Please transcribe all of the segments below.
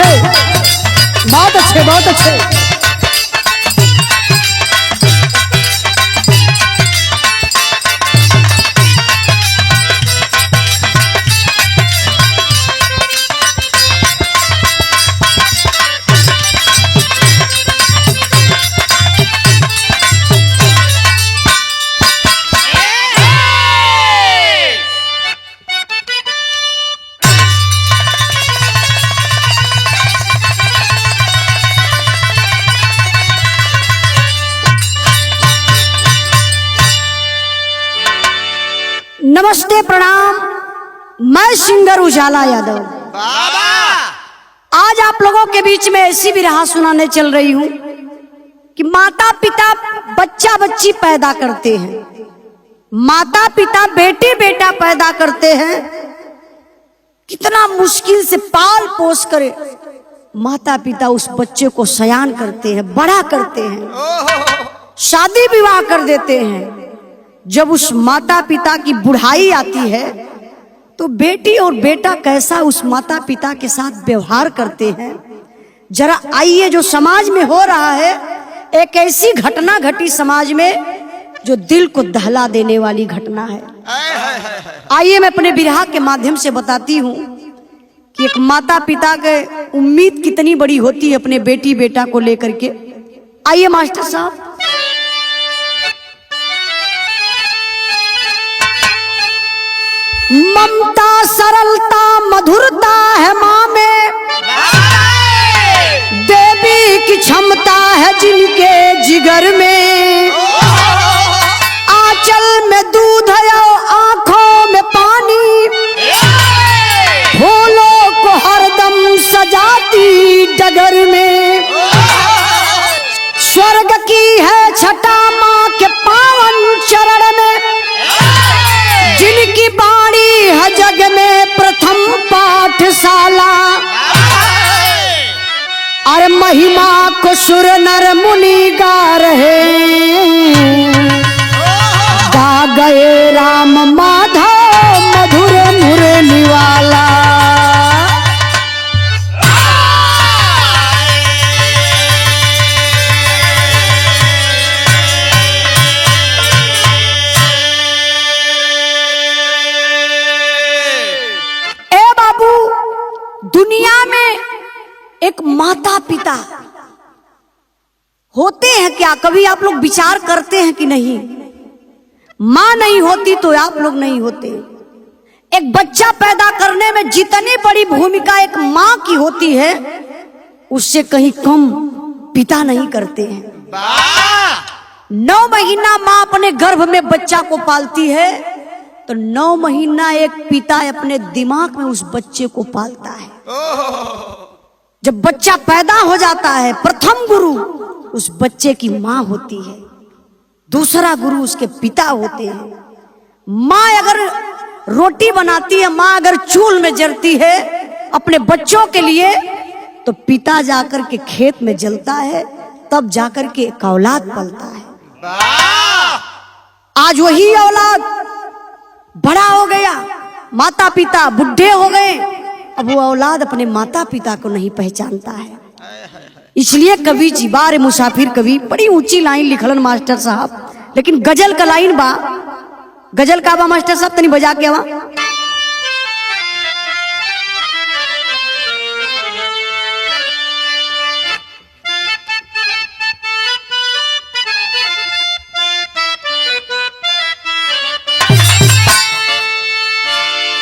अच्छे, बहुत अच्छे, बहुत अच्छे। नमस्ते, प्रणाम। मैं सिंगर उजाला यादव आज आप लोगों के बीच में ऐसी विरहा सुनाने चल रही हूं कि माता पिता बच्चा बच्ची पैदा करते हैं, माता पिता बेटी बेटा पैदा करते हैं, कितना मुश्किल से पाल पोस कर माता पिता उस बच्चे को सयान करते हैं, बड़ा करते हैं, शादी विवाह कर देते हैं। जब उस माता पिता की बुढ़ाई आती है तो बेटी और बेटा कैसा उस माता पिता के साथ व्यवहार करते हैं, जरा आइए। जो समाज में हो रहा है, एक ऐसी घटना घटी समाज में जो दिल को दहला देने वाली घटना है। आइए मैं अपने विरहा के माध्यम से बताती हूँ कि एक माता पिता के उम्मीद कितनी बड़ी होती है अपने बेटी बेटा को लेकर के। आइए मास्टर साहब। ममता सरलता मधुरता है माँ में, देवी की क्षमता है जिनके जिगर में। आंचल में दूध है आंखों में पानी, फूलों को हरदम सजाती डगर में। स्वर्ग की है छटा माँ के पावन चरण में, जिनकी बाणी है जग में प्रथम पाठशाला। अरे महिमा को सुर नर मुनि गा रहे, गा गए राम माधव मधुर मुरली वाला। दुनिया में एक माता पिता होते हैं क्या? कभी आप लोग विचार करते हैं कि नहीं? मां नहीं होती तो आप लोग नहीं होते। एक बच्चा पैदा करने में जितनी बड़ी भूमिका एक मां की होती है, उससे कहीं कम पिता नहीं करते हैं। 9 महीना मां अपने गर्भ में बच्चा को पालती है, तो 9 महीना एक पिता अपने दिमाग में उस बच्चे को पालता है। जब बच्चा पैदा हो जाता है, प्रथम गुरु उस बच्चे की मां होती है, दूसरा गुरु उसके पिता होते हैं। मां अगर रोटी बनाती है, मां अगर चूल्हे में जलती है अपने बच्चों के लिए, तो पिता जाकर के खेत में जलता है, तब जाकर के एक औलाद पलता है। आज वही औलाद बड़ा हो गया, माता पिता बुढ़े हो गए, अब वो औलाद अपने माता पिता को नहीं पहचानता है। इसलिए कवि जी बारे मुसाफिर कवि बड़ी ऊंची लाइन लिखलन मास्टर साहब, लेकिन गजल का लाइन बा, गजल का बा मास्टर साहब, तनी बजा के बा।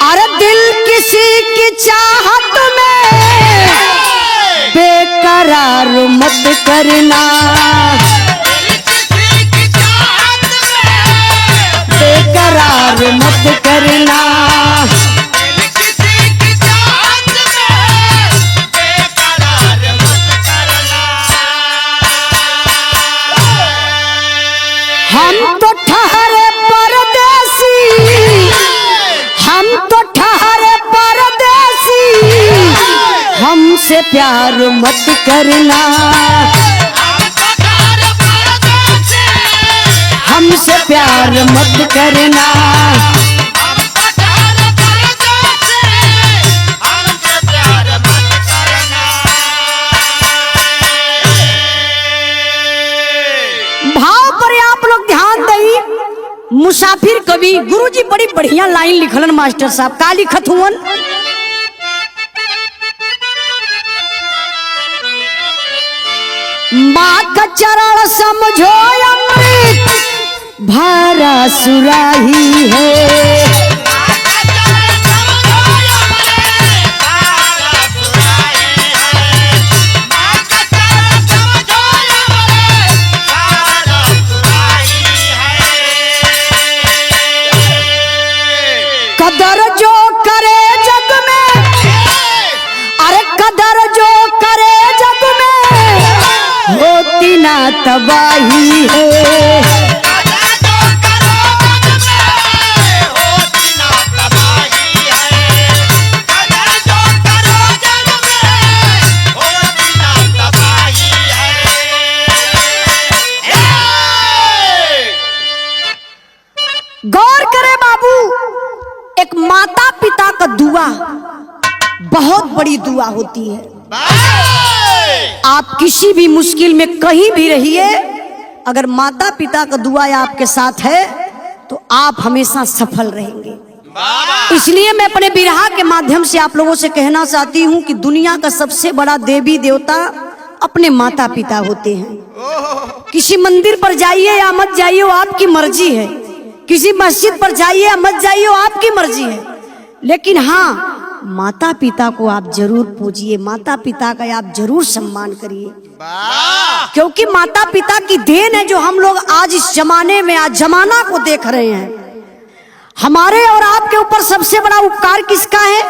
अरे दिल किसी की चाहत में बेकरार मत करना, बेकरार मत करना। हम तो ठहरे परदेसी, हम तो ठहरे परदेसी, हमसे प्यार मत करना, हमसे प्यार मत करना। बढ़िया लाइन लिखलन मास्टर साहब। का लिखत हुवन? माँ का चरण समझो अमृत भरा सुराही है। कदर जो करे जग में, अरे कदर जो करे जग में होती ना तबाही है। गौर करे बाबू, एक माता पिता का दुआ बहुत बड़ी दुआ होती है। आप किसी भी मुश्किल में कहीं भी रहिए, अगर माता पिता का दुआ आपके साथ है तो आप हमेशा सफल रहेंगे। इसलिए मैं अपने बिरहा के माध्यम से आप लोगों से कहना चाहती हूँ कि दुनिया का सबसे बड़ा देवी देवता अपने माता पिता होते हैं। किसी मंदिर पर जाइए या मत जाइए वो आपकी मर्जी है, किसी मस्जिद पर जाइए या मत जाइए वो आपकी मर्जी है, लेकिन हाँ माता पिता को आप जरूर पूजिए, माता पिता का आप जरूर सम्मान करिए, क्योंकि माता पिता की देन है जो हम लोग आज इस जमाने में, आज जमाना को देख रहे हैं। हमारे और आपके ऊपर सबसे बड़ा उपकार किसका है?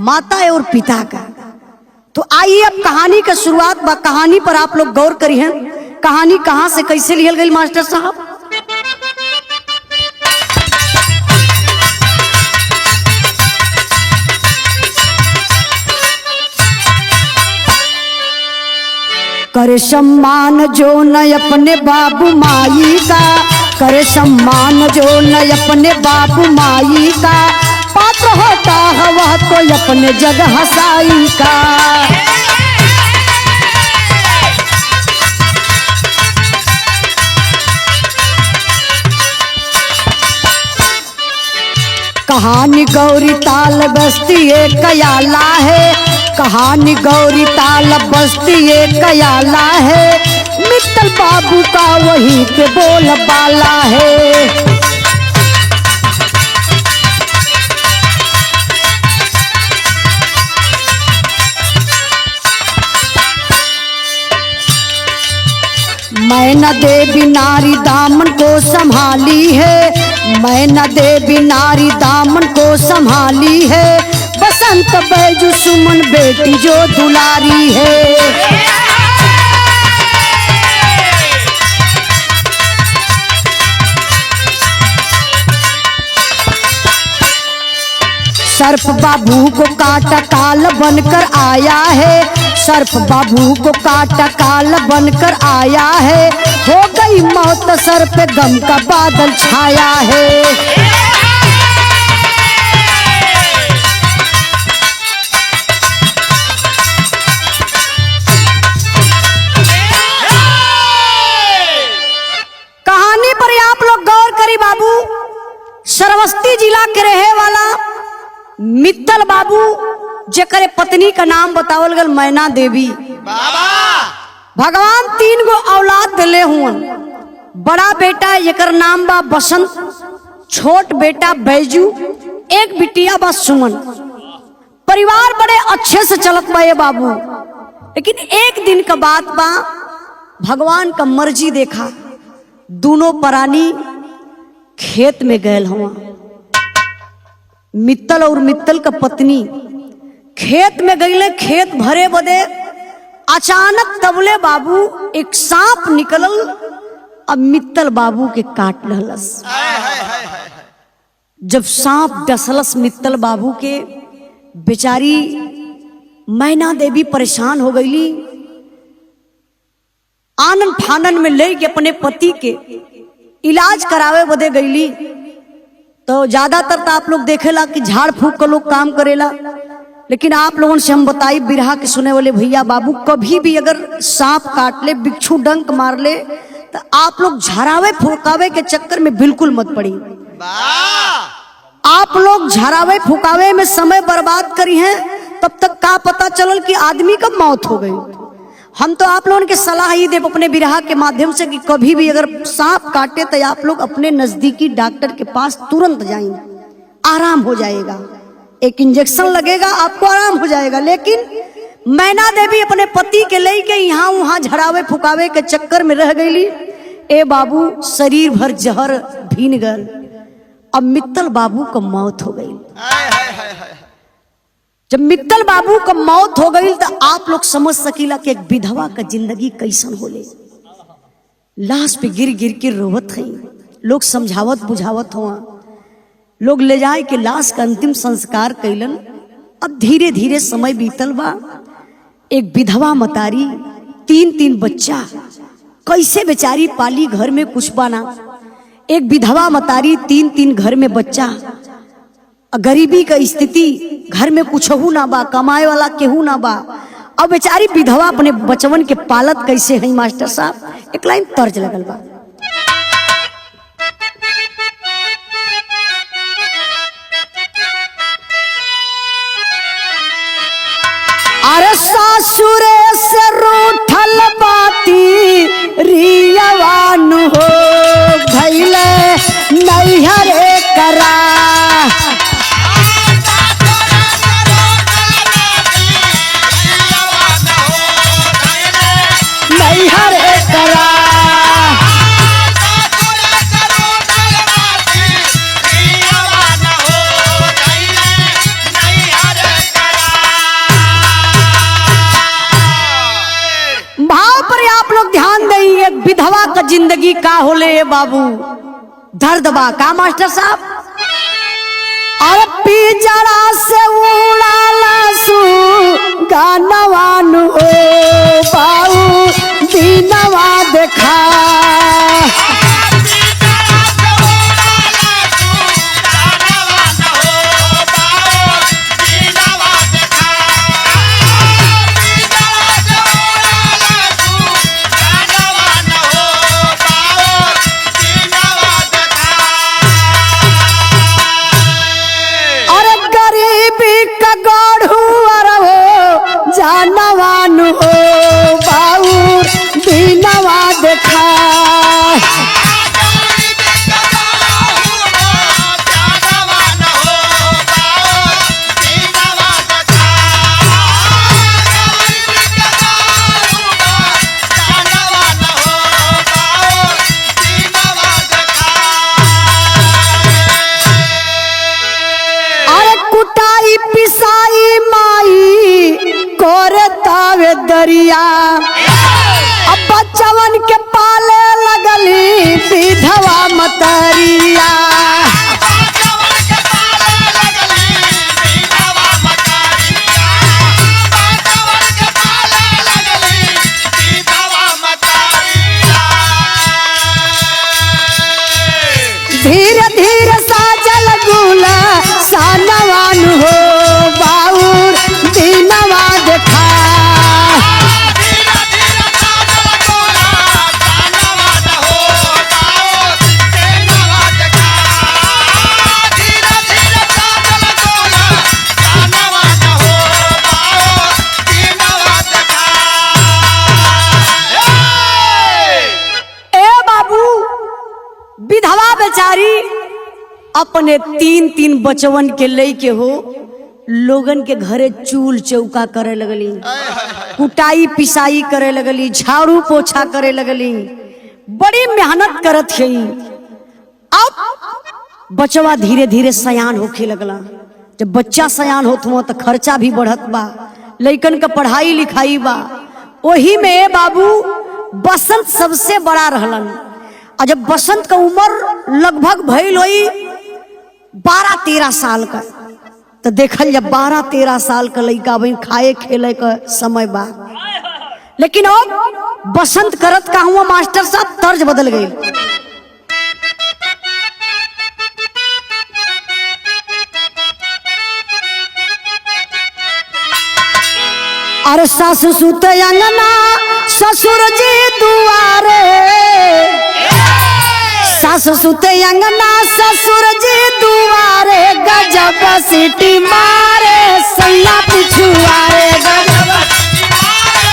माता और पिता का। तो आइए अब कहानी का शुरुआत बा। कहानी पर आप लोग गौर करिए, कहानी कहां से कैसे लिखल गई मास्टर साहब। करे सम्मान जो न अपने बाबू माई का, करे सम्मान जो न अपने बाबू माई का, पात्र होता है वह तो अपने जगह हसाई का। कहानी गौरी ताल बस्ती एक कयाला है, कहानी गौरी ताल बस्ती एक कयाला है, मित्तल बाबू का वहीं पे बोल बाला है। मैं न देवी नारी दामन को संभाली है, मैं न देवी नारी दामन को संभाली है, बसंत बैजू सुमन बेटी जो दुलारी है। सर्प बाबू को काटा काल बनकर आया है, सर्प बाबू को काटा काल बनकर आया है, हो गई मौत सर पे गम का बादल छाया है। कहानी पर आप लोग गौर करी बाबू। श्रावस्ती जिला के रहे वाला मित्तल बाबू जेकरे पत्नी का नाम बतावल गल मैना देवी। भगवान 3 गो औलाद दिले हुन। बड़ा बेटा जेकर नाम बा बसंत, छोट बेटा बैजू, एक बिटिया बा सुमन। परिवार बड़े अच्छे से चलत बा ये बाबू, लेकिन एक दिन का बात बा, भगवान का मर्जी देखा, दोनों प्राणी खेत में गए हुआ। मित्तल और मित्तल का पत्नी खेत में गईले, खेत भरे बदे। अचानक तबले बाबू एक सांप निकलल, अब मित्तल बाबू के काट लहलस। जब सांप डसलस मित्तल बाबू के, बेचारी मैना देवी परेशान हो गईली। आनन फानन में ले के अपने पति के इलाज करावे बदे गईली। तो ज्यादातर तो आप लोग देखेला कि झाड़ फूक का लोग काम करेला, लेकिन आप लोगों से हम बताई बिरहा के सुने वाले भैया बाबू, कभी भी अगर सांप काट ले, बिच्छू डंक मार ले, तो आप लोग झरावे फुकावे के चक्कर में बिल्कुल मत पड़ी। आप लोग झरावे फुकावे में समय बर्बाद करी हैं, तब तक का पता चलल कि आदमी कब मौत हो गई। हम तो आप लोगों की सलाह ही देव अपने बिरहा के माध्यम से कि कभी भी अगर सांप काटे तो आप लोग अपने नजदीकी डॉक्टर के पास तुरंत जाएंगे, आराम हो जाएगा। एक इंजेक्शन लगेगा, आपको आराम हो जाएगा। लेकिन मैना देवी अपने पति के लेके यहाँ वहां झड़ावे फुकावे के चक्कर में रह गई। ए बाबू शरीर भर जहर भीन गल। अब मित्तल बाबू को मौत हो गई। जब मित्तल बाबू को मौत हो गई तो आप लोग समझ सकीला कि एक विधवा का जिंदगी कैसन होले। लाश पे गिर गिर के रोवत है, लोग समझावत बुझावत हुआ, लोग ले जाए के लाश का अंतिम संस्कार कैलन। अब धीरे धीरे समय बीतल बा। एक विधवा मतारी, 3-3 बच्चा, कैसे बेचारी पाली, घर में कुछ बाना। एक विधवा मतारी, 3-3 घर में बच्चा, गरीबी का स्थिति, घर में कुछ ना बा, कमाए वाला केहू ना बा। अब बेचारी विधवा अपने बचवन के पालत कैसे है मास्टर साहब। एक लाइन तर्ज लगल बा। अरे सासुरे से रूठल बाती रियवान हो भैले नैहरे करा। नैहरे करा विधवा का जिंदगी का होले बाबू, दर्द बा का मास्टर साहब। और पिजड़ा से उड़ाला सु गानवान हो बाऊ दीनवा देखा। जानवान हो बाउर दीनवा देखा। अरे कुटाई पिसाई माई कोरतावे दरिया। अब बच्चवन के पाले लगली विधवा मतरिया। धीरे धीरे साजल गुला सानवान हो बाउर दीनवा देखा। विधवा बेचारी अपने 3-3 बचवन के लेके हो लोगन के घरे चूल चौका करे लगली, कुटाई पिसाई करे लगली, झाड़ू पोछा करे लगली, बड़ी मेहनत करत है। अब बचवा धीरे धीरे सयान होखे लगला। जब बच्चा सयान होत हुआ तो खर्चा भी बढ़त बा, लइकन का पढ़ाई लिखाई बा। वही में बाबू बसंत सबसे बड़ा रहलन। और जब बसंत का उम्र लगभग भइल होई 12-13 साल का, तो देखल जब 12-13 साल का लड़का बहन खाए खेले का समय बा। लेकिन अब बसंत करत का हुआ मास्टर साहब तर्ज बदल गई। अरे सासु सुत अंगना ससुर जी दुआरे, सास सुते अंगना ससुर जी दुआरे गजब सीटी मारे सैया पिछुआरे गजब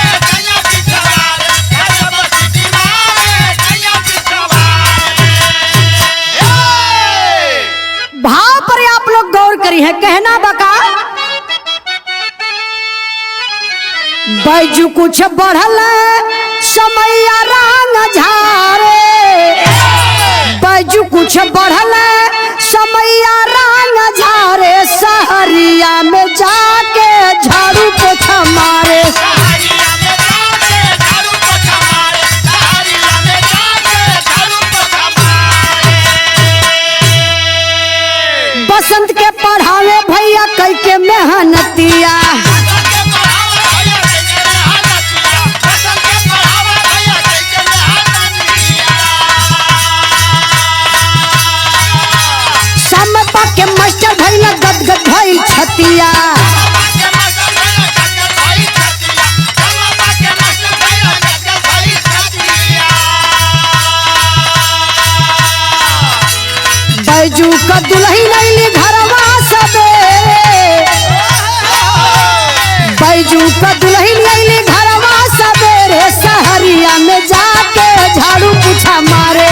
भाव पर आप लोग गौर करी है। कहना बका बैजू कुछ बढ़ल समैया रंग झारे बैजू कुछ बढ़ल समैया रंग झारे सहरिया में जाके झाड़ू पोछा मारे बसंत के पढ़ावे भैया कई के मेहनतिया के मास्टर भैया गदगद भइल छतिया बैजू का दुल्ही लैली घरवा सबेरे बैजू का दुल्ही लैली घरवा सबेरे सहरिया में जाके झाड़ू पोछा मारे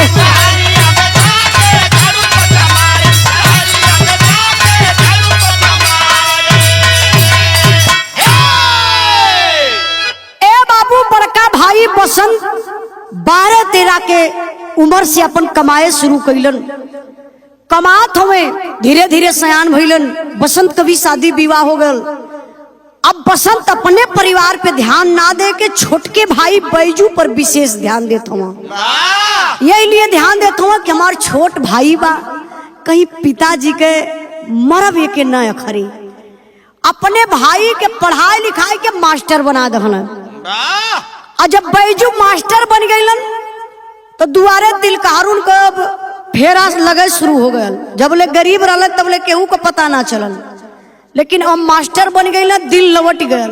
बसंत 12-13 के उम्र से अपन कमाए शुरू कैलन कमात हुए धीरे धीरे सयान भइलन बसंत कभी शादी विवाह हो गल। अब बसंत अपने परिवार पे ध्यान ना दे के छोटके भाई बैजू पर विशेष ध्यान देता हूँ। यही लिए ध्यान देता हूँ कि हमार छोट भाई बा कहीं पिताजी के मरब के न अखरी अपने भाई के पढ़ाई लिखाई के मास्टर बना दहन। और जब बैजू मास्टर बन गईलन तो दुआरे तिलकहारून कब फेरा लगे शुरू हो गए। जब ले गरीब रहल तब ले केहू को पता ना चलल लेकिन अब मास्टर बन गईलन दिल लवट गयल।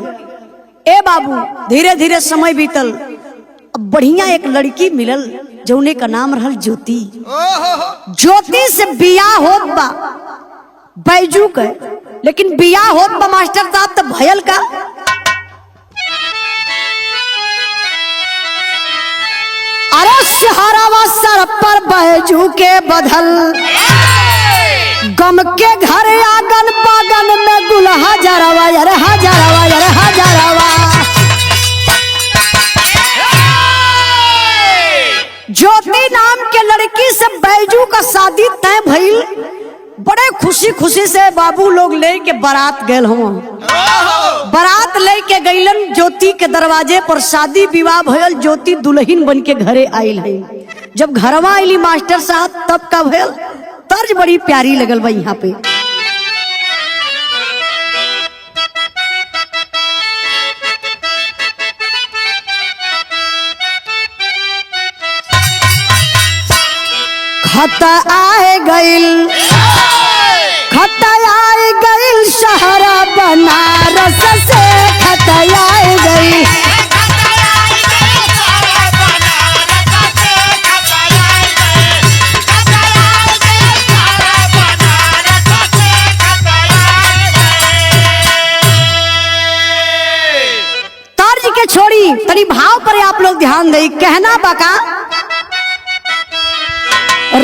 ए बाबू धीरे धीरे समय बीतल अब बढ़िया एक लड़की मिलल जौने का नाम रहल ज्योति। ज्योति से बियाह होत बा बैजू के लेकिन बियाह होत बा मास्टर साहब तो भयल का अरे सहारावा सर पर बैजू के बदल गम के घर आंगन बागन में गुल हजारवा अरे हजारवा अरे हजारवा ज्योति नाम के लड़की से बैजू का शादी तय भइल। बड़े खुशी खुशी से बाबू लोग ले के बारात गए हुआ बारात लेके गईलन ज्योति के दरवाजे पर शादी विवाह भयल। ज्योति दुल्हन बन के घरे आयल है। जब घरवा आईली मास्टर साहब तब का भयल तर्ज बड़ी प्यारी लगल बा यहाँ पे। खत आए गईल खत आए गईल शहरा बनारस से खत आए गई तर्ज के छोड़ी तनी भाव पर आप लोग ध्यान दे। कहना बाका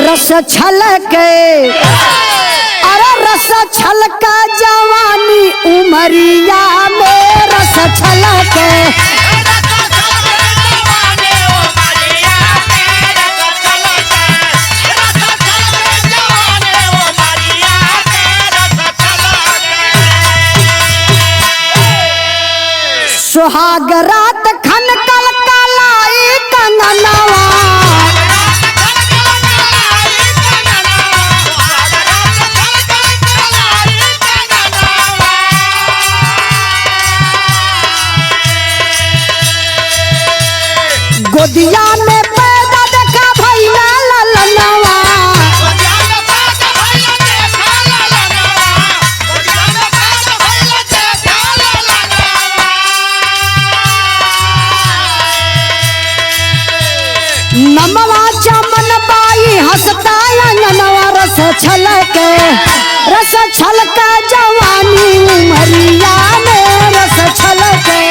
रस छलके अरे रस छलका जवानी उमरिया में रस छलके सुहाग रात खनकल कलाई कंगनवा गोदिया में पैदा देखा भैया ललनवा नमवा चमन बाई हंसता छलके रस छलका जवानी उमरिया में रस छलके।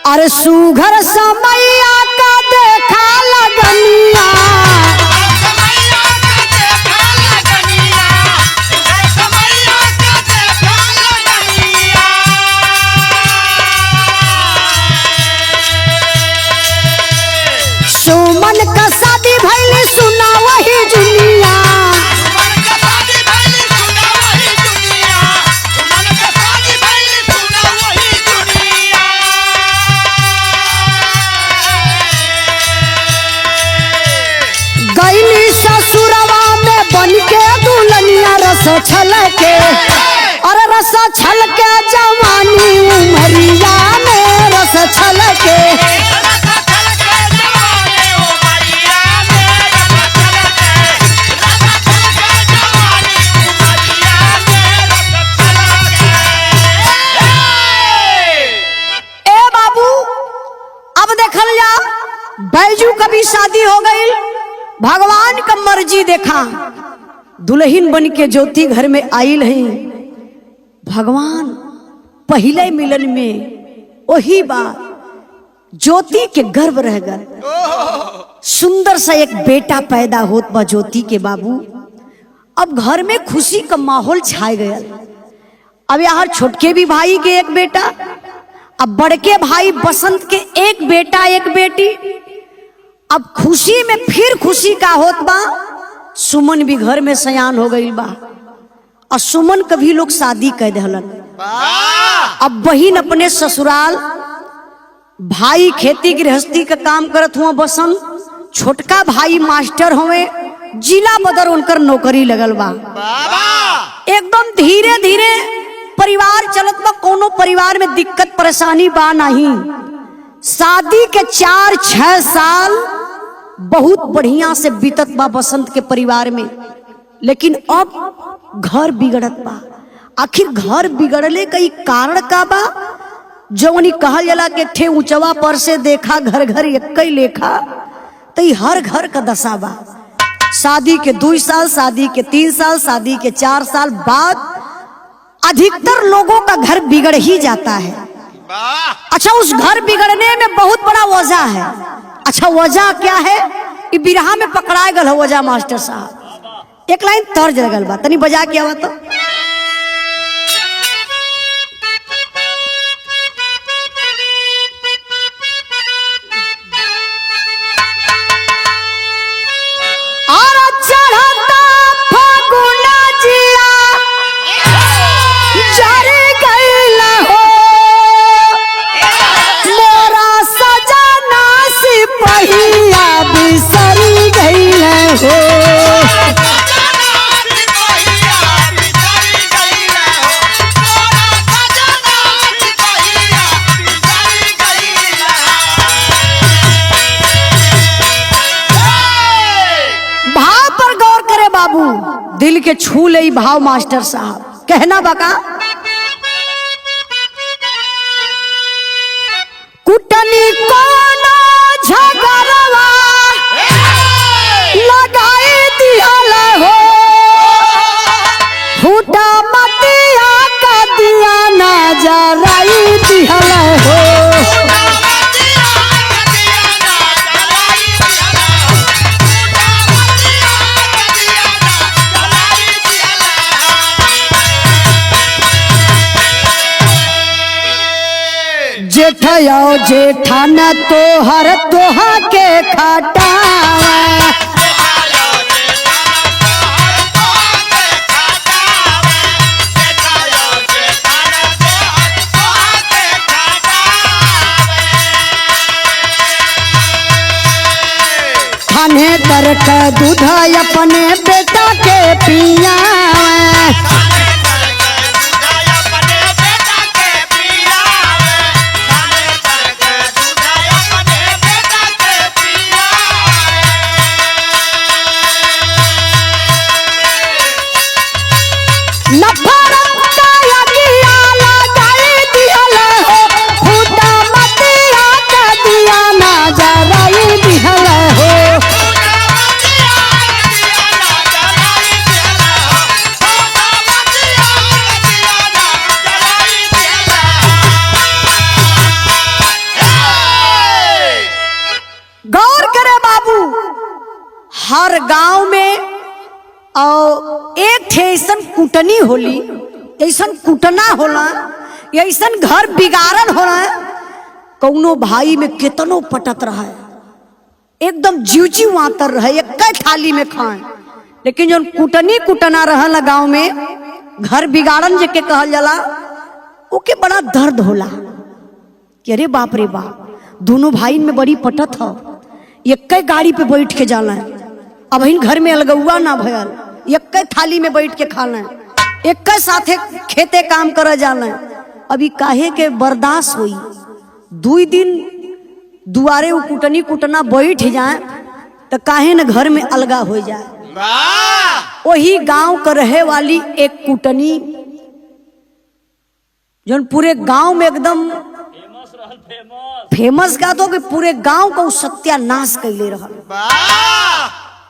अरे सुघर समैया का देखा लगनिया सुमन का शादी भइली सुना वही जुनिया। गईली ससुरवा में बन के दुल्हनिया रस छलके और रस छलके जवानी उमरिया में रस छलके। बैजू कभी शादी हो गई, भगवान का मर्जी देखा दुल्हन बन के ज्योति घर में आयल है। भगवान पहले मिलन में वही बात ज्योति के गर्भ रह गए, सुंदर सा एक बेटा पैदा होत बा ज्योति के बाबू। अब घर में खुशी का माहौल छाए गया। अब यार छोटके भी भाई के एक बेटा, अब बड़के भाई बसंत के एक बेटा एक बेटी। अब खुशी में फिर खुशी का होत बा, सुमन भी घर में सयान हो गई बा और सुमन कभी लोग शादी कर दहलन। अब बहिन अपने ससुराल, भाई खेती गृहस्थी का काम करत हुआ बसंत, छोटका भाई मास्टर हुए, जिला बदर उनकर नौकरी लगल बा। एकदम धीरे धीरे परिवार चलत बा, कोनो परिवार में दिक्कत परेशानी बा नहीं। शादी के 4-6 साल बहुत बढ़िया से बीतत बा बसंत के परिवार में, लेकिन अब घर बिगड़त बा। आखिर घर बिगड़ले का कारण का बा? जौनी कहल जाला के ठे ऊंचवा पर से देखा घर घर एक ही लेखा, तो हर घर का दशा बा। शादी के 2 साल, शादी के 3 साल, शादी के 4 साल बाद अधिकतर लोगों का घर बिगड़ ही जाता है। अच्छा, उस घर बिगड़ने में बहुत बड़ा वजह है। अच्छा, वजह क्या है? कि बिरहा में पकड़ाए गल है वजह मास्टर साहब। एक लाइन तर्ज लगल बा, तनी बजा के आवा तो। दिल के छू ले भाव मास्टर साहब, कहना बका कुटनी कोनो झगड़वा लगाई दियल हो, फूटा मतिया का दिया ना जराई दियल हो। जेठया जेठान तोहर तोहा के खटावा, थाने तर का दूध अपने बेटा के पिया। गांव में और एक थे ऐसन कुटनी होली, ऐसन कुटना होला, ऐसन घर बिगाड़न होला, कौनो भाई में कितनो पटत रहा है, एकदम जीवजी वातर रहे, एक थाली में खाए। लेकिन जो कुटनी कुटना रहला गांव में, घर बिगाड़न जेके कहल जाला, ओके बड़ा दर्द होला कि अरे बाप रे बाप, दोनों भाई में बड़ी पटत है, एक गाड़ी पे बैठ के जाला है, अब इन घर में अलगुआ ना भयल, एक थाली में बैठ के खाना है, एक साथे खेते काम कर जाना है। अभी काहे के बर्दाश्त हुई, 2 दिन दुआरे वो कुटनी कुटना बैठ जाए तो काहे न घर में अलगा हो जाए। वही गांव का रहे वाली एक कुटनी जो पूरे गांव में एकदम फेमस का तो कि पूरे गांव को सत्यानाश कैले रहा।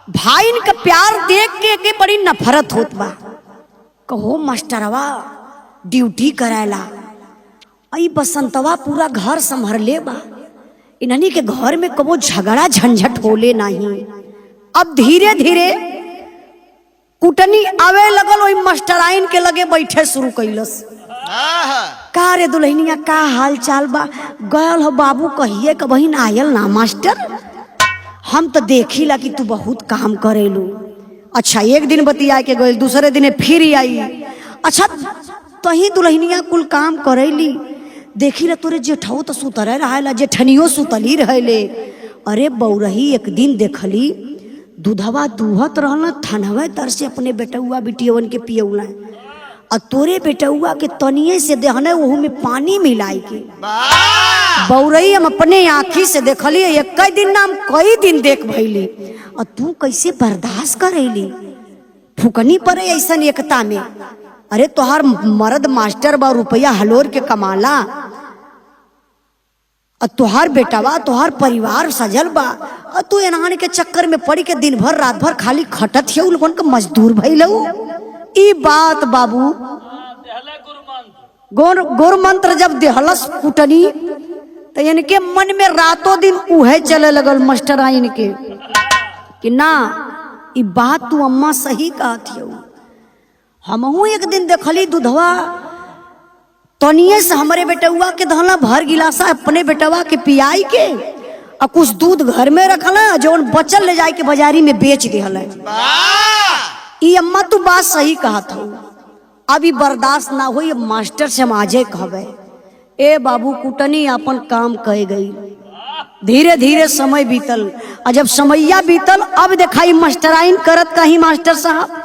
भाई का प्यार देख के बड़ी नफरत होत बा, कहो मास्टरवा ड्यूटी करायला, आई बसंतवा पूरा घर संभरले बा, इन्हनी के घर में कबो झगड़ा झंझट होले नहीं। अब धीरे धीरे कुटनी आवे लगल, वही मास्टराइन के लगे बैठे शुरू कैलस। का रे दुल्हनिया, का हाल चाल बा? गयल हो बाबू कहिए क बहिन आयल ना मास्टर, हम तो देखिला कि तू बहुत काम करेलू। अच्छा एक दिन बतिया के गए, दूसरे दिन फिर आई। अच्छा तही दुल्हनिया कुल काम करेली, देखिला तोरे जेठऊ तो सुतरे रहेला, जेठनियो सुतली रहेले। अरे बौरही एक दिन देखली दूधवा दूहत रहल, थनवे तर से अपने बेटुआ बिटियवन के पियौला, और तोरे बेटुआ के तनिए से देहने वहू में पानी मिलाई के। बौरही हम अपने आँखी से देखली, एक दिन नाम कई दिन देख भैली, और तू कैसे बर्दाश्त करेली? फुकनी पड़े ऐसा एकता में। अरे तोहार मर्द मास्टर बा, रुपया हलोर के कमाला, और तोहार बेटावा तोहार परिवार सजल बा, और तू एनान के चक्कर में पड़ी के दिन भर रात भर खाली खटत है, उन का मजदूर भइलऊ। ई बात बाबू गुर मंत्र जब देहलस कुटनी, तो इनके मन में रातों दिन उहे चले लगल मास्टर आइन के कि ना ई बात तू अम्मा सही कहत हो। हमहू एक दिन देखली दूधवा तनिए से हमारे बेटुआ के धला भर गिलासा अपने बेटवा के पियाई के, और कुछ दूध घर में रखला, जो बचल ले जाए के बाजारी में बेच दिहल। ई अम्मा तू बात सही कहत हो, अभी बर्दाश्त ना हुई, मास्टर से हम आजे कहबे। ए बाबू कुटनी अपन काम कह गई। धीरे धीरे समय बीतल, और जब समैया बीतल, अब दिखाई मास्टराइन करत कहीं मास्टर साहब।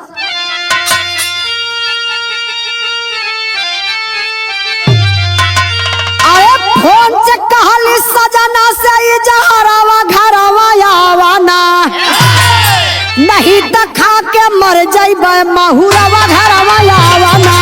फोन से कहली सजना से जहरावा घरवा आवाना, नहीं तो खा के मर जाइबे महुरवा घरवा आवाना।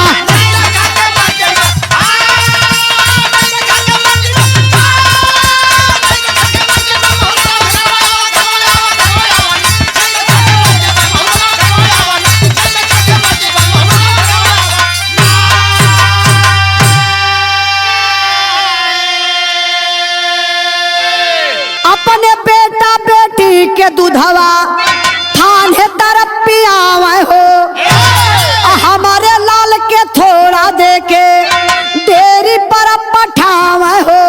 अपने बेटा बेटी के दूधवा थाने तरफ पियावे हो, हमारे लाल के थोड़ा दे के डेरी पर पठावे हो।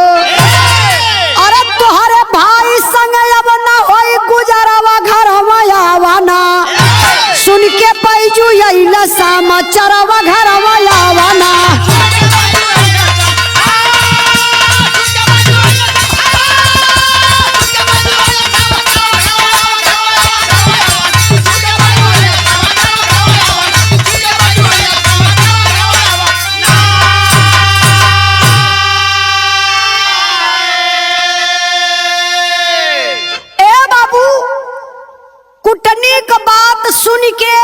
अरे तुहरे भाई संग अब न होई गुजरवा घरवा आवाना, सुन के पैजू अइला समाचारवा घरवा आवाना। कुटनी का बात सुन के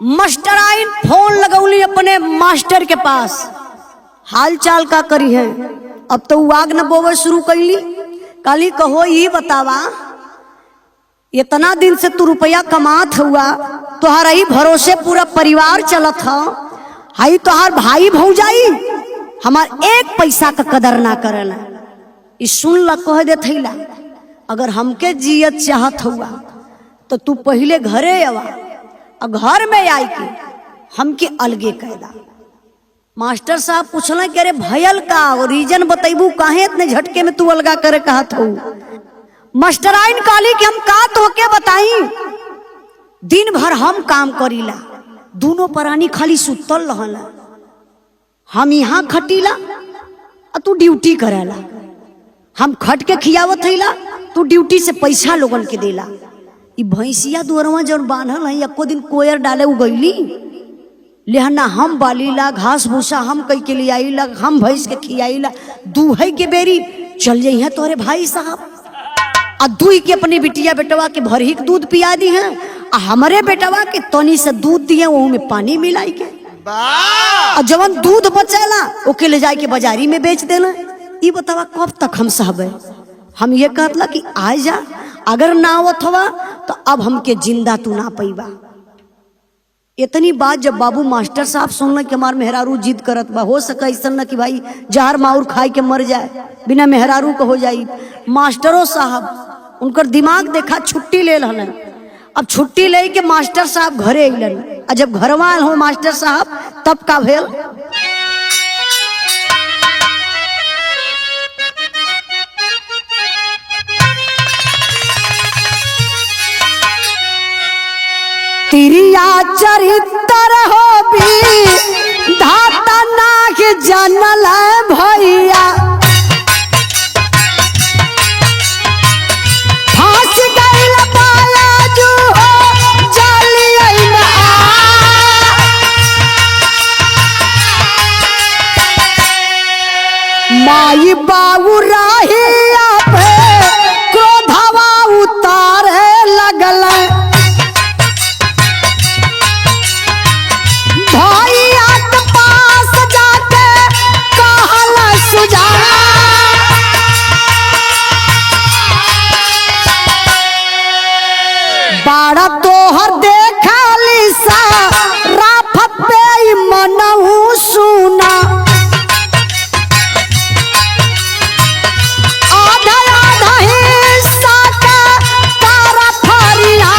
मास्टराइन फोन लगौली अपने मास्टर के पास, हाल चाल का करी है। अब तो आग न बोवे शुरू कैली, काली कहो ये बतावा, इतना दिन से तू रुपया कमात हुआ, तुहारा ही भरोसे पूरा परिवार चलत है, हाई तुहार भाई भौजाई हमार एक पैसा का कदर ना करला। इस सुन ला कह दे थैला, अगर हमके जियत चाहत हुआ तो तू पहले घरे आवा और घर में आई के हमके अलगे कैदा। मास्टर साहब पूछला कि अरे भयल का और रीजन बतैबू काहे इतने झटके में तू अलगा करे कहा था। मास्टराइन कहली कि हम का तोके बताई, दिन भर हम काम करीला, दोनों प्राणी खाली सुतल रहला, हम यहाँ खटीला और तू ड्यूटी करेला, हम खट के खियावत हैला, तू ड्यूटी से पैसा लोगन के देला। ई भैंसिया दुअरवा जब बांधल है एको दिन कोयर डाले उगैली, लेहना हम बालीला, घास भूसा हम कई के लिए आईला, हम भैंस के खियाईला, दूहे के बेरी चल जाइ है तोरे भाई साहब आ दुई के अपने बिटिया बेटवा के भरही के दूध पिया दी है, आ हमारे बेटवा के तनी से दूध दिए वो में पानी मिलाई के, और जवन दूध बचेला ओके ले जाए के बाजारी में बेच देना। ई बतावा कब तक हम सहबे। हम ये कहतला कि आ जा, अगर ना आवत हवा तो अब हमके जिंदा तू ना पैबा। इतनी बात जब बाबू मास्टर साहब सुनल कि हमार मेहरारू जिद करत बा, हो सका ऐसा न कि भाई जहर माउर खाई के मर जाए, बिना मेहरारू को हो जाई। मास्टरों साहब उनकर दिमाग देखा छुट्टी ले हलन। अब छुट्टी ले के मास्टर साहब घरे अलन, और जब घरवा हो मास्टर साहब तब का भेल। तिरिया चरित्र हो भी धाता नाग जनल भैया, फांस गइल बालाजू हो जालियन माई बाबू राहिया पे क्रोधवा उतारे लगल, बाड़ा तोहर देखली सा राफत पे मनहू सुना, आधा आधा हिस्सा का तारा फरिया,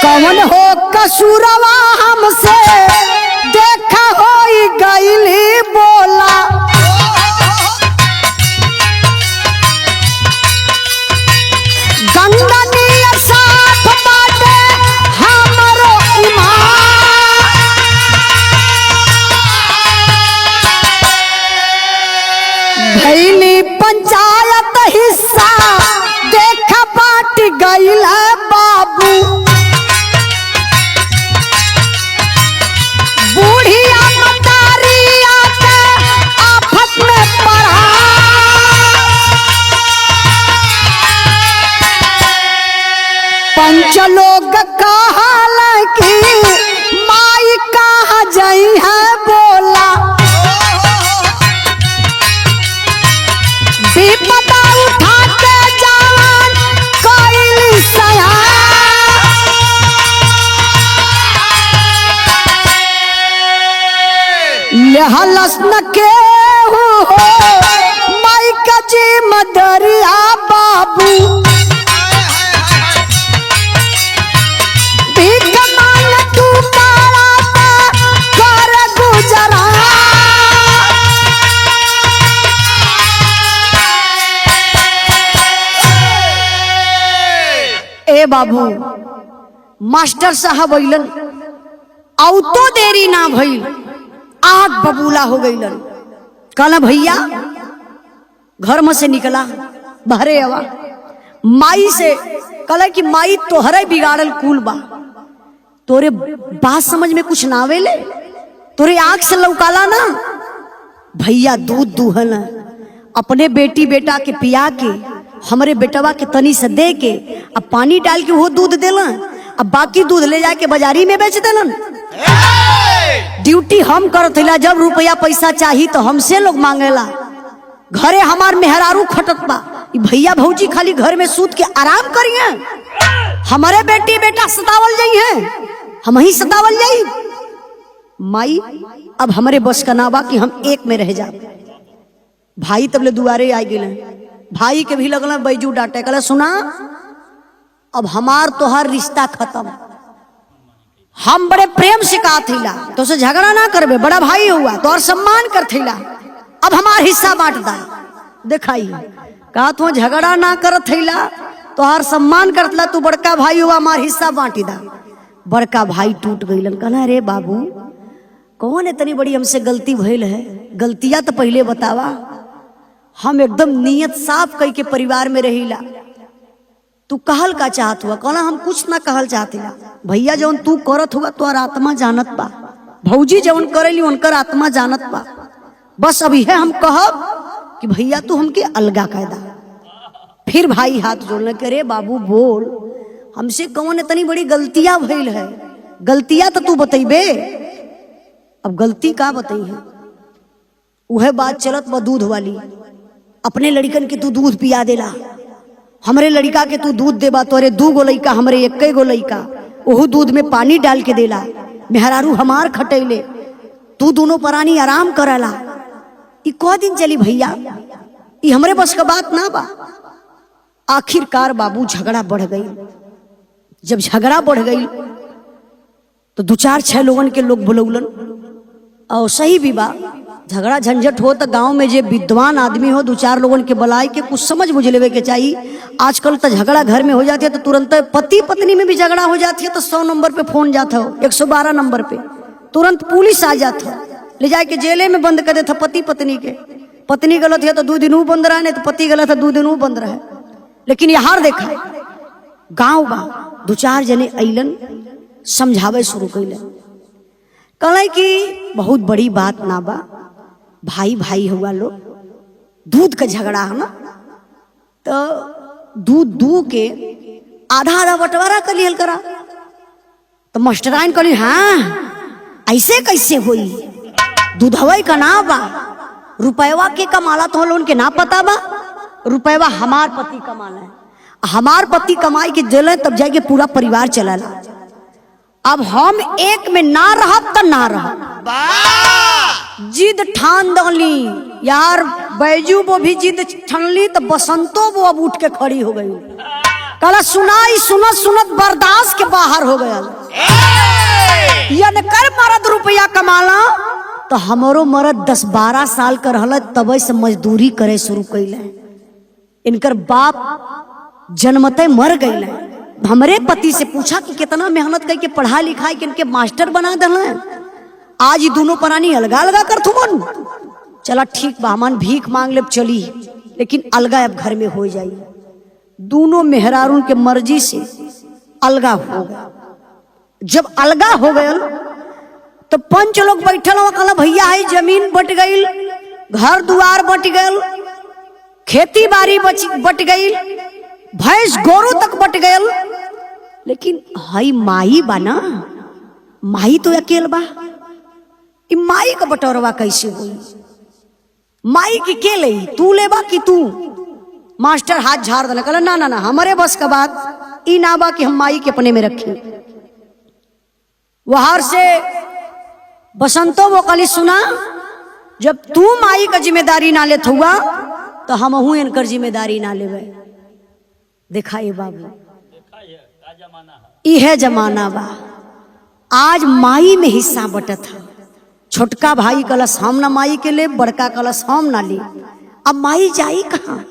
कौन हो कसूरवा हमसे देखा होई गईली बोला, गंगनिया साथ बाटे हमरो ईमान, भैली पंचायत हिस्सा देखा बाट गईल बाबू, बूढ़िया मतारिया के आफत में पड़ा, पंच लोग कहल कि माई कहाँ जाई है बोला, विपदा उठा के जवान कइली सया, लेहलस न के हो माई का जी मदरिया बाबू, ए बाबू मास्टर साहब अइलन, औ तो देरी ना भइल, आग बबूला हो गइलन। कहला भैया घर में से निकला बहरे आवा, माई से कहला कि माई तोहरे बिगाड़ल कुल बा, तोरे बात समझ में कुछ ना आवेले, तोरे आंख से लौकाला ना। भैया दूध दूहन अपने बेटी बेटा के पिया के, हमरे बेटवा के तनी से दे के, अब पानी डाल के वो दूध देलन, अब बाकी दूध ले जाके बाजारी में बेच देलन। ड्यूटी हम करत हिला, जब रुपया पैसा चाहिए तो हमसे लोग मांगेला, घरे हमार मेहरारू खटत बा, भैया भौजी खाली घर में सूत के आराम करिए, हमारे बेटी बेटा सतावल जाइए, हम ही सतावल जाई। माई अब हमारे बस का ना बा कि हम एक में रह जाए, भाई तबले दुआरे आ गए। भाई के भी लगल बैजू डांटे, कहला सुना अब हमार तोहार रिश्ता खत्म, हम बड़े प्रेम से कहा थीला तो से झगड़ा ना करबे, बड़ा भाई हुआ तो और सम्मान कर थीला, अब हमार हिस्सा बांट दा। दिखाई कहा तू झगड़ा ना कर थीला तो हर सम्मान करतला, तू बड़का भाई हुआ हमार हिस्सा बांटी दा। बड़का भाई टूट गईलन, कहना रे बाबू कौन इतनी बड़ी हमसे गलती भइल है, गलतियां तो पहले बतावा, हम एकदम नियत साफ कई के परिवार में रहीला, तू कहल का चाहत हुआ? कहला हम कुछ ना कहल चाहतीला, भैया जौन तू करत हुआ तो आत्मा जानत बा, भौजी जौन करेली उनकर आत्मा जानत बा, बस अभी है हम कहब कि भैया तू हमके अलगा कायदा। फिर भाई हाथ जोड़ने के, रे बाबू बोल हमसे कौन इतनी बड़ी गलतियां भइल है, गलतियां तो तू बतैबे। अब गलती का बताई है? वह बात चलत बा दूध वाली, अपने लड़कन के तू दूध पिया देला, हमरे लड़का के तू दूध देबा तो अरे 2 गो लड़का हमरे 1 गो लड़का, ओहू दूध में पानी डाल के देला, मेहरारू हमार खटैले, तू दोनों परानी आराम करला। ई को दिन चली भैया, ई हमरे बस का बात ना बा। आखिरकार बाबू झगड़ा बढ़ गई। जब झगड़ा बढ़ गई तो 2-4-6 लोगन के लोग बुलौलन, और सही भी बा, झगड़ा झंझट हो तो गांव में जे विद्वान आदमी हो 2-4 लोगन के बुलाए के कुछ समझ बुझ लेवे के चाहिए। आजकल तो झगड़ा घर में हो जाती है तो तुरंत पति पत्नी में भी झगड़ा हो जाती है तो 100 नंबर पे फोन जाता हो, 112 नंबर पे तुरंत पुलिस आ जाता है, ले जाके जेले में बंद कर देता पति पत्नी के। पत्नी गलत है तो 2 दिन वो बंद रहा, नहीं तो पति गलत है 2 दिन वो बंद रहा। लेकिन यार देखा गांव बा 2-4 जने अइलन समझावे शुरू कैलन, कहले कि बहुत बड़ी बात ना बा, भाई भाई हुआ लो, दूध का झगड़ा है ना, तो दूध दू के आधा आधा बंटवारा कर लियल करा। तो मास्टराइन कहली हाँ ऐसे कैसे हुई, दूधवे का ना बा, रुपयवा के कमाला तो लोन के ना पता बा, रुपयवा हमार पति कमाला है, हमार पति कमाई के दिले तब जाके पूरा परिवार चलाला। अब हम एक में ना रहब तो ना रहब, जिद ठान दली यार, बैजू वो भी जिद ठानली तो बसंतो वो अब उठ के खड़ी हो गई, कहला सुनाई सुनत सुनत बर्दाश्त के बाहर हो गया। यन कर मरद रुपया कमाला तो हमारो मरद 10-12 साल का रहल तब से मजदूरी करे शुरू कैले। इनकर बाप जन्मते मर गए। हमरे पति से पूछा कि कितना मेहनत करके पढ़ा लिखाई के इनके मास्टर बना दल, आज ही दोनों परानी अलगा अलगा कर थुमन। चला ठीक बा, हमन भीख मांग ले चली, लेकिन अलगा अब घर में हो जाई। दोनों मेहरारून के मर्जी से अलगा हो गया। जब अलगा हो गए तो 5 लोग बैठल हो, कहला भैया है जमीन बट गई, घर दुआर बट गए, खेती बाड़ी बट गई, भैंस गोरू तक बट गए, लेकिन हई माई बा ना, माई तो अकेल बा, माई का बटोरवा कैसे हुई? माई की के ले, तू लेबा कि तू? मास्टर हाथ झाड़ देना, कहला ना ना ना हमारे बस का बात ई ना बा कि हम माई के अपने में रखें। वहां से बसंतो वो कली सुना, जब तू माई का जिम्मेदारी ना लेत हुआ तो हम हूं इनकर जिम्मेदारी ना लेवे। देखा ये बाबू, यह जमाना बा, आज माई में हिस्सा बटत है। छोटका भाई कलश हम ना माई के ले, बड़का कलश हम ना ले। अब माई जाई कहाँ?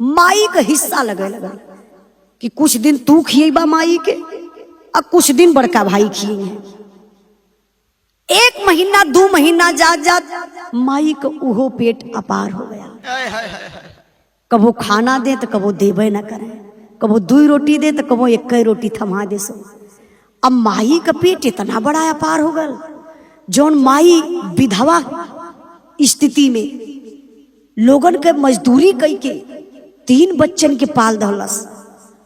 माई का हिस्सा लगे लगे कि कुछ दिन तू खिएबा माई के, अब कुछ दिन बड़का भाई खिए। 1 महीना 2 महीना जात जात माई का उहो पेट अपार हो गया। कबो खाना दे तो कबो देवे ना करे, कबो 2 रोटी दे तो कबो 1 रोटी थमा दे सो। अब माई का पेट इतना बड़ा अपार हो गया, जौन माई विधवा स्थिति में लोगन के मजदूरी कई के 3 बच्चन के पाल दहलस।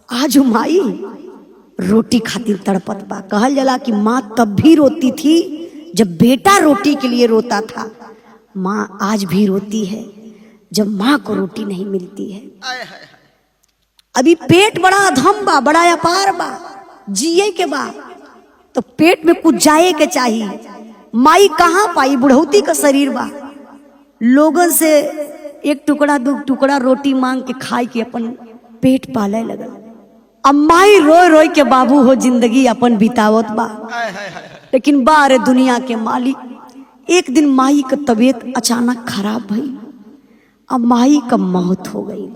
आज माई रोटी खातिर तड़पत बा। कहल जाला कि माँ तब भी रोती थी जब बेटा रोटी के लिए रोता था, माँ आज भी रोती है जब माँ को रोटी नहीं मिलती है। अभी पेट बड़ा अधम बा, बड़ा अपार बा, जिए के बा तो पेट में कुछ जाए के चाहिए। माई कहाँ पाई? बुढ़ौती का शरीर बा, लोगन से एक टुकड़ा दो टुकड़ा रोटी मांग के खाई के अपन पेट पाले लगल। अब माई रोय रोय के बाबू हो जिंदगी अपन बितावत बा। लेकिन बारे दुनिया के मालिक एक दिन माई का तबीयत अचानक खराब भई। अब माई का मौत हो गई।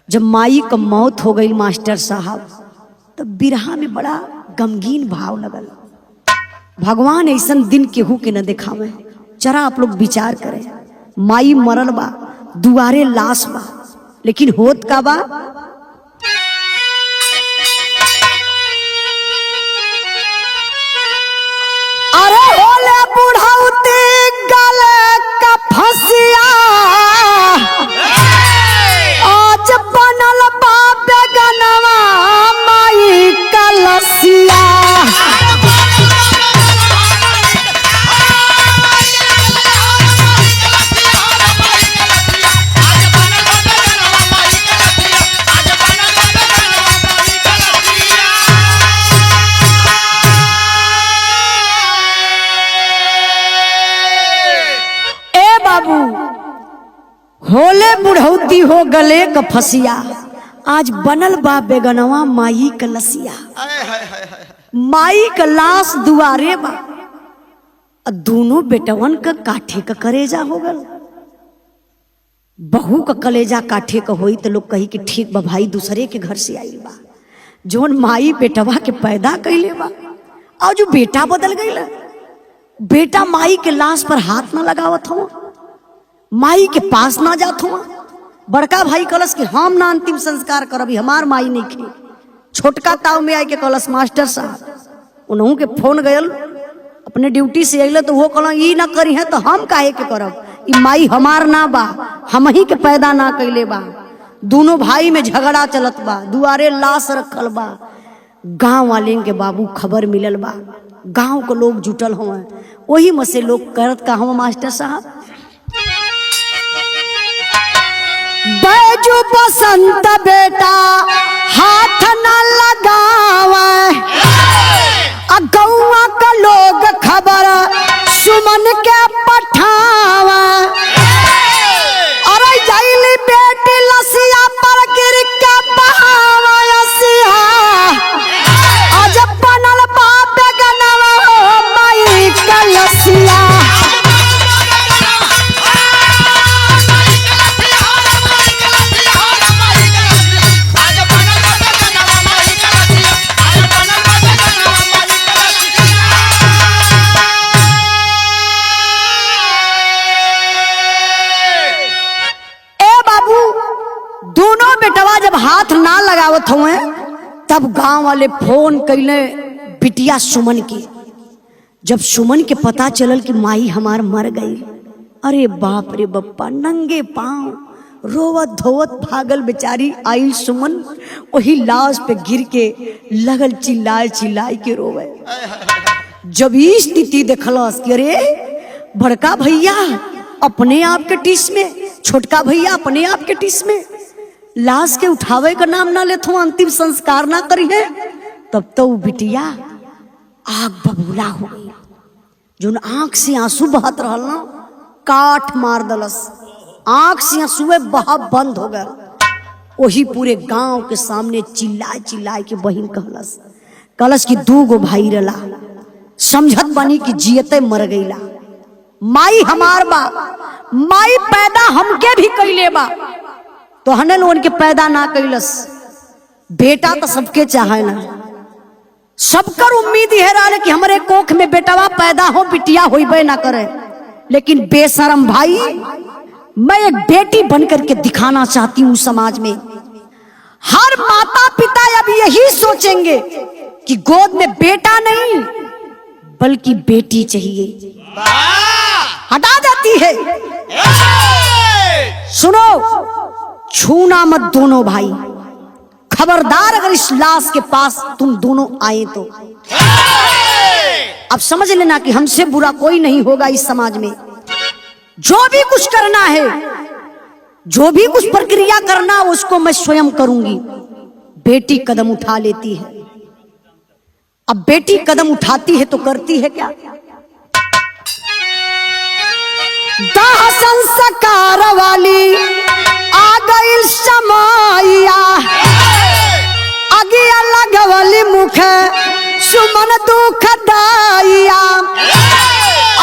जब माई का मौत हो गई मास्टर साहब, तब बिरहा में बड़ा गमगीन भाव लगल। भगवान ऐसा दिन केहू के न दिखावे। जरा आप लोग विचार करें, माई मरल बा, दुआरे लाश बा, लेकिन होत का बा? अरे होले बुढ़ाउती गले का फसिया, आज बनल बा बेगनवा माई का लसिया। होले बुढ़ौती हो गले क फसिया, आज बनल बा बेगनवा माई क लसिया। माई क लाश दुआरे बा, दोनों बेटवन क काठे क करेजा हो गल। बहू क कलेजा काठे क होई तो लोग कही कि ठीक बा भाई दूसरे के घर से आई बा। जोन माई बेटवा के पैदा कैले बा और जो बेटा बदल गई। बेटा माई के लाश पर हाथ न लगावत हो, माई के पास ना जात हो। बड़का भाई कलश के हम ना अंतिम संस्कार करब, हमार माई नहीं खे। छोटका ताव में आए के कलश मास्टर साहब उन्हों के फोन गयल, अपने ड्यूटी से अइले तो वो कहला ई ना करी है तो हम काहे के करब, ई माई हमार ना बा, हम ही के पैदा ना कैले बा। दोनों भाई में झगड़ा चलत बा, दुआरे लाश रखल बा। गांव वाले के बाबू खबर मिलल बा, गांव के लोग जुटल हुए। वही में से लोग करत का हम मास्टर साहब बैजू बसंत बेटा हाथ न लगावे, गौवा का लोग खबर सुमन के पठावा। अरे जाइली बेटी लसिया पर गिर के बहावा लसिया, आज बनल बा बेगनवा माई का लसिया। बेटवा जब हाथ ना लगावत हुए तब गांव वाले फोन कैले बिटिया सुमन के। जब सुमन के पता चलल कि माई हमार मर गई, अरे बाप रे बप्पा, नंगे पांव रोवत धोवत भागल बेचारी आई सुमन। वही लाश पे गिर के लगल चिल्लाए चिल्लाए के रोवे। जब ई स्थिति देखलस कि अरे बड़का भैया अपने आप के टिस में, छोटका भैया अपने आप के टिस में, लाश के उठावे का नाम ना लेत हो, अंतिम संस्कार ना करी है, तब तो बिटिया आग बबूला हो गई। जो आंख से आंसू बहत रहल ना, काठ मार दलस, आंख से आंसू बहा बंद हो गया। वही पूरे गांव के सामने चिल्लाए चिल्लाए के बहिन कहलस, कलश की 2 गो भाई रला, समझत बनी कि जियते मर गईला। माई हमार बा, माई पैदा हमके भी कैले बा, तो हनन उनके पैदा ना कैलस। बेटा तो सबके चाहे ना, सबकर उम्मीद है रहा कि हमारे कोख में बेटावा पैदा हो, बिटिया होइबे ना करे। लेकिन बेशरम भाई, मैं एक बेटी बनकर के दिखाना चाहती हूँ समाज में। हर माता पिता अब यही सोचेंगे कि गोद में बेटा नहीं बल्कि बेटी चाहिए, हटा जाती है। सुनो, छूना मत दोनों भाई, खबरदार अगर इस लाश के पास तुम दोनों आए तो। अब समझ लेना कि हमसे बुरा कोई नहीं होगा इस समाज में। जो भी कुछ करना है, जो भी कुछ प्रक्रिया करना, उसको मैं स्वयं करूंगी। बेटी कदम उठा लेती है। अब बेटी कदम उठाती है तो करती है क्या? दाह संस्कार वाली आ गई समाइया, अगिया लगवली मुख सुमन दुख दाइया।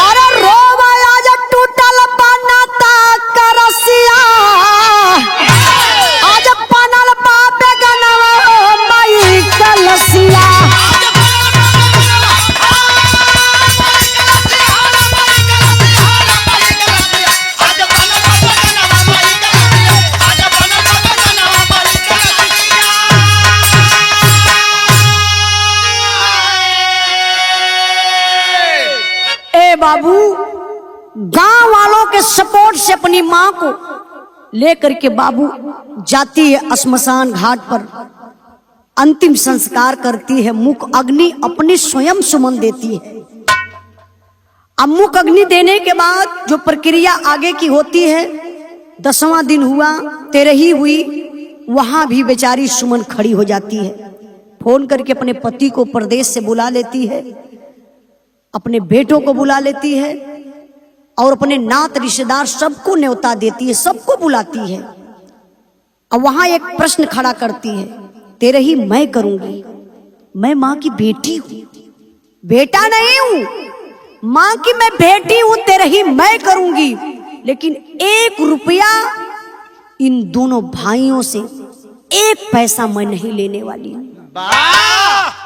अरे रोवा आज टूटल बनता करसिया, आज बनल बापे गनवा मई कलसिया। बाबू गांव वालों के सपोर्ट से अपनी मां को लेकर के बाबू जाती है श्मशान घाट पर, अंतिम संस्कार करती है। मुख अग्नि अपनी स्वयं सुमन देती है। अब मुख अग्नि देने के बाद जो प्रक्रिया आगे की होती है, 10वां दिन हुआ, 13ही हुई, वहां भी बेचारी सुमन खड़ी हो जाती है। फोन करके अपने पति को परदेश से बुला लेती है, अपने बेटों को बुला लेती है और अपने नात रिश्तेदार सबको न्योता देती है, सबको बुलाती है। अब वहां एक प्रश्न खड़ा करती है, तेरे ही मैं करूंगी, मैं मां की बेटी हूं, बेटा नहीं हूं, मां की मैं बेटी हूं, तेरे ही मैं करूंगी, लेकिन 1 रुपया इन दोनों भाइयों से 1 पैसा मैं नहीं लेने वाली हूं,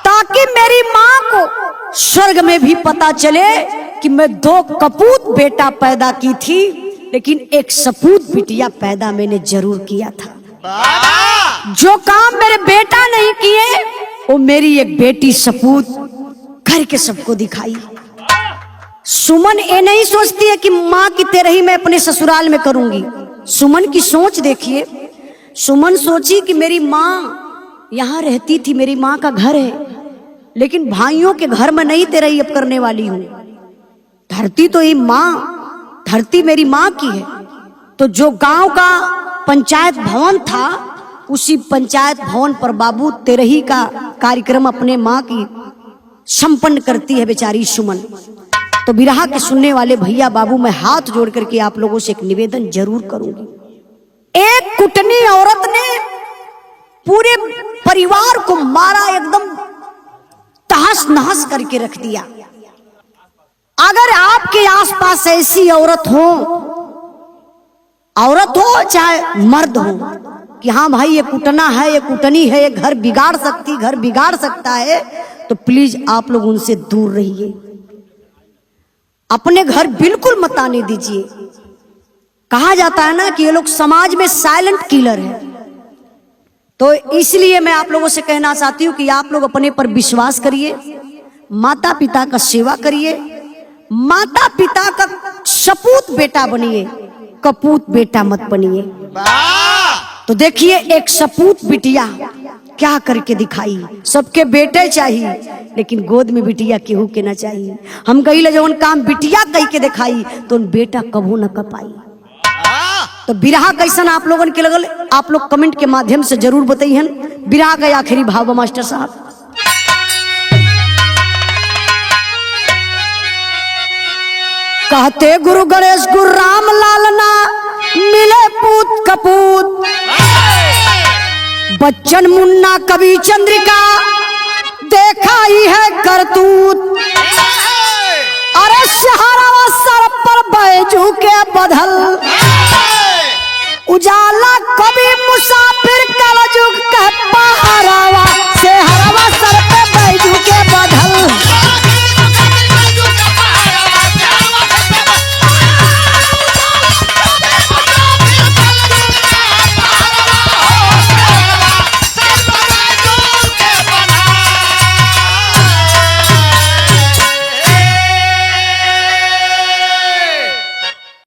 ताकि मेरी मां को स्वर्ग में भी पता चले कि मैं 2 कपूत बेटा पैदा की थी, लेकिन एक सपूत बिटिया पैदा मैंने जरूर किया था। जो काम मेरे बेटा नहीं किए वो मेरी एक बेटी सपूत करके सबको दिखाई। सुमन ये नहीं सोचती है कि मां की तरह ही मैं अपने ससुराल में करूंगी। सुमन की सोच देखिए, सुमन सोची कि मेरी मां यहां रहती थी, मेरी मां का घर है, लेकिन भाइयों के घर में नहीं तेरा ही अब करने वाली हूं। धरती तो ये मां, धरती मेरी मां की है। तो जो गांव का पंचायत भवन था, उसी पंचायत भवन पर बाबू तेरही का कार्यक्रम अपने मां की संपन्न करती है बेचारी सुमन। तो बिरहा के सुनने वाले भैया बाबू, मैं हाथ जोड़ करके आप लोगों से एक निवेदन जरूर करूंगी। एक कुटनी औरत ने पूरे परिवार को मारा, एकदम तहस नहस करके रख दिया। अगर आपके आसपास ऐसी औरत हो चाहे मर्द हो कि हाँ भाई ये कुटना है, ये कुटनी है, ये घर बिगाड़ सकता है, तो प्लीज आप लोग उनसे दूर रहिए, अपने घर बिल्कुल मत आने दीजिए। कहा जाता है ना कि ये लोग समाज में साइलेंट किलर है। तो इसलिए मैं आप लोगों से कहना चाहती हूं कि आप लोग अपने पर विश्वास करिए, माता पिता का सेवा करिए, माता पिता का सपूत बेटा बनिए, कपूत बेटा मत बनिए। तो देखिए एक सपूत बिटिया क्या करके दिखाई। सबके बेटे चाहिए, लेकिन गोद में बिटिया केहू के ना चाहिए। हम कही जवन काम बिटिया कही के दिखाई तो बेटा कबू न कर पाई। तो बिरहा कैसन आप लोगन के लगल, आप लोग कमेंट के माध्यम से जरूर बताइए। बिरहा का आखिरी भाव मास्टर साहब। कहते गुरु गणेश गुरु राम लालना मिले पूत कपूत, बच्चन मुन्ना कवि चंद्रिका देखा ही है करतूत। अरे सहारा सर पर बैजू के बदल, उजाला